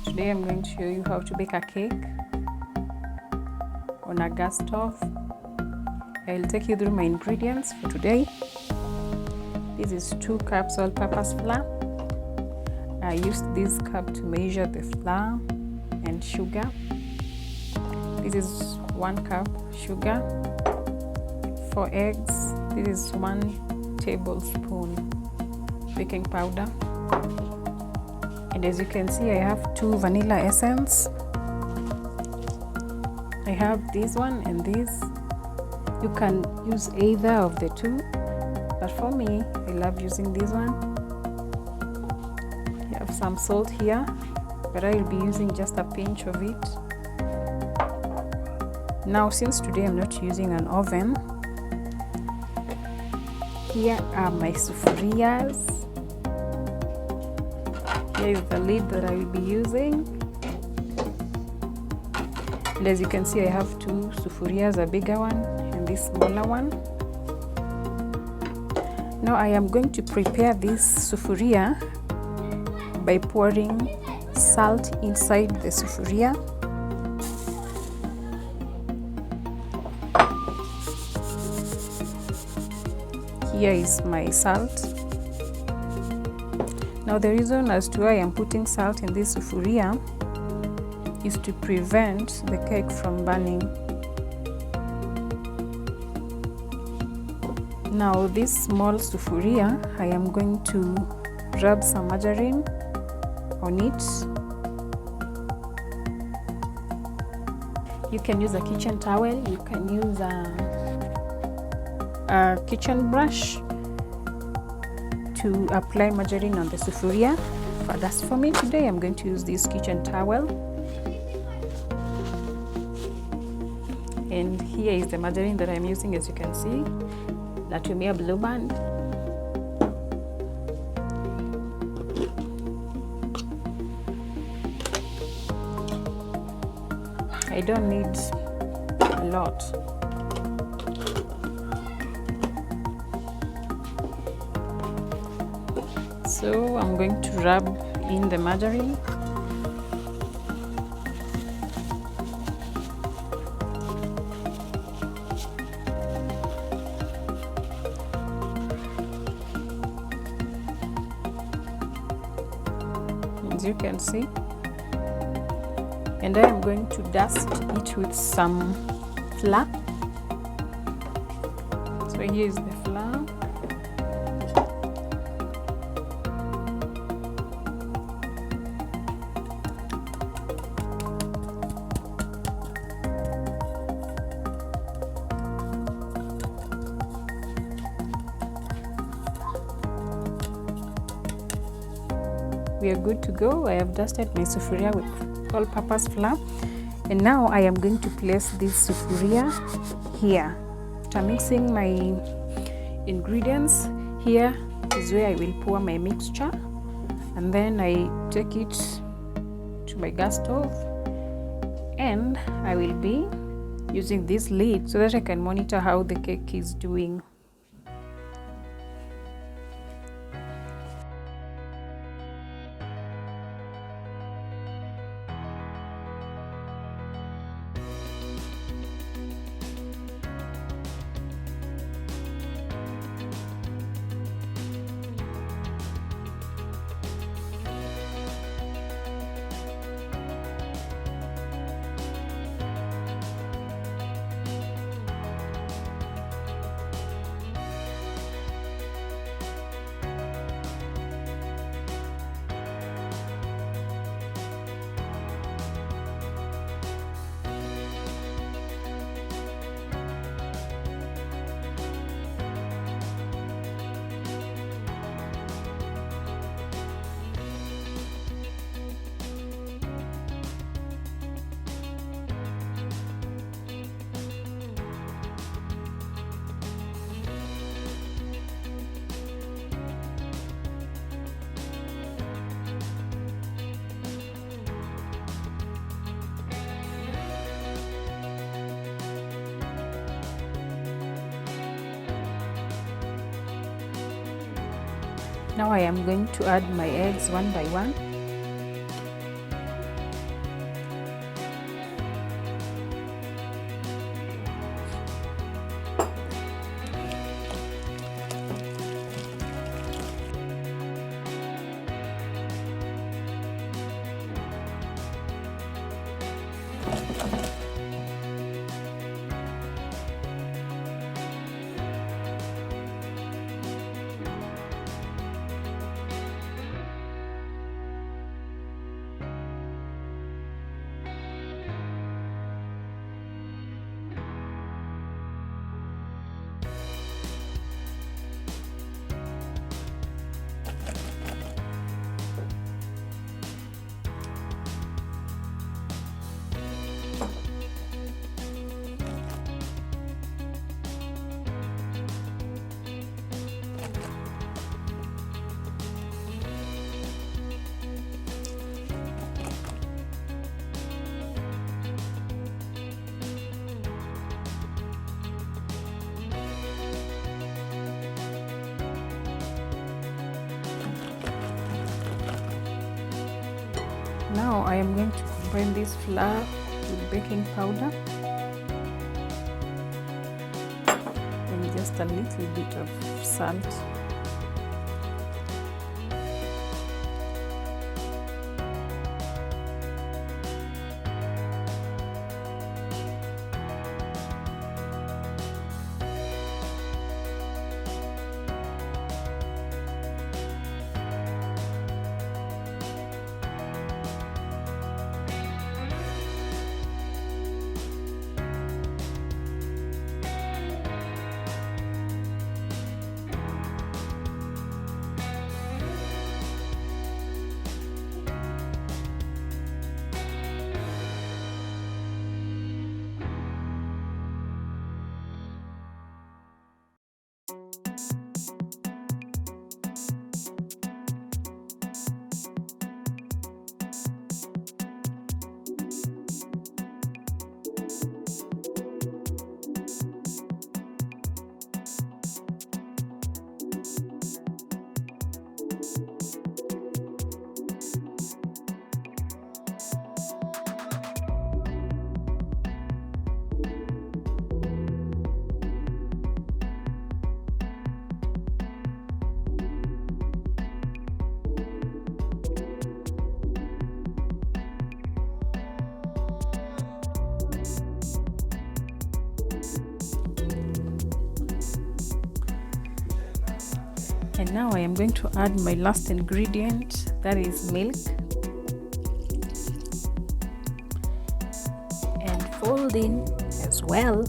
Today I'm going to show you how to bake a cake on a gas stove. I'll take you through my ingredients for today. This is 2 cups all-purpose flour. I used this cup to measure the flour and sugar. This is 1 cup sugar. 4 eggs. This is 1 tablespoon baking powder. And as you can see, I have 2 vanilla essence. I have this one and this. You can use either of the 2, but for me, I love using this one. I have some salt here, but I will be using just a pinch of it. Now, since today I'm not using an oven, here are my sufurias. Here is the lid that I will be using. And as you can see, I have 2 sufurias, a bigger one and this smaller one. Now I am going to prepare this sufuria by pouring salt inside the sufuria. Here is my salt. Now the reason as to why I am putting salt in this sufuria is to prevent the cake from burning. Now this small sufuria, I am going to rub some margarine on it. You can use a kitchen towel, you can use a kitchen brush to apply margarine on the sufuria. But as for me today, I'm going to use this kitchen towel. And here is the margarine that I'm using, as you can see, Natumia Blue Band. I don't need a lot. So I'm going to rub in the margarine. As you can see. And I am going to dust it with some flour. So here is the flour. We are good to go. I have dusted my sufuria with all-purpose flour, and now I am going to place this sufuria here. After mixing my ingredients, here is where I will pour my mixture, and then I take it to my gas stove, and I will be using this lid so that I can monitor how the cake is doing. Now I am going to add my eggs one by one. Now I am going to combine this flour with baking powder and just a little bit of salt. And now I am going to add my last ingredient, that is milk, and fold in as well.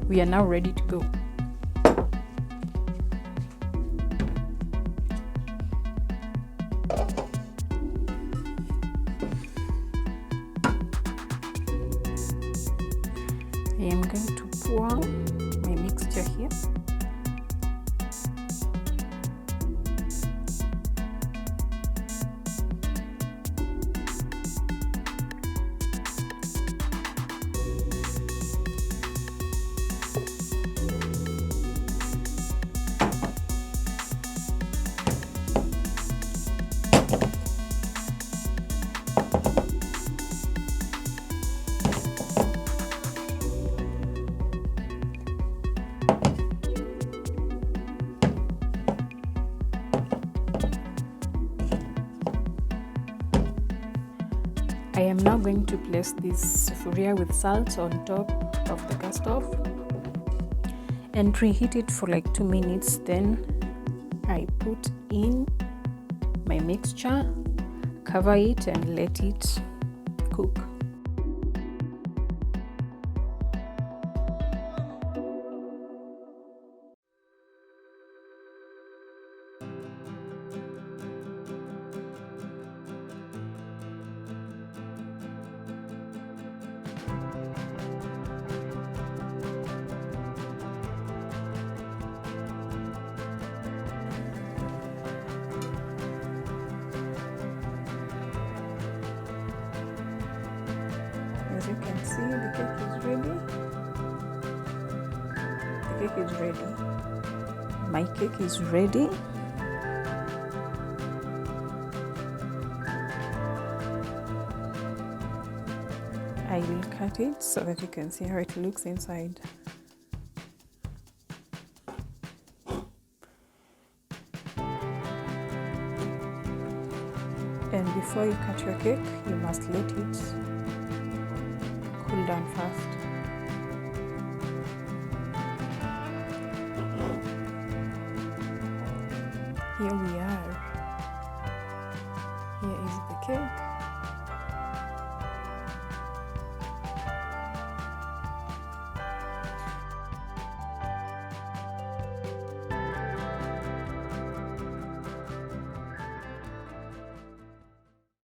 We are now ready to go. I am going to pour my mixture here. I am now going to place this sufuria with salt on top of the gas stove and preheat it for like 2 minutes. Then I put in my mixture, cover it and let it cook. As you can see, the cake is ready. The cake is ready. My cake is ready. I will cut it so that you can see how it looks inside. And before you cut your cake, you must let it cool down first. Here we are. Here is the cake.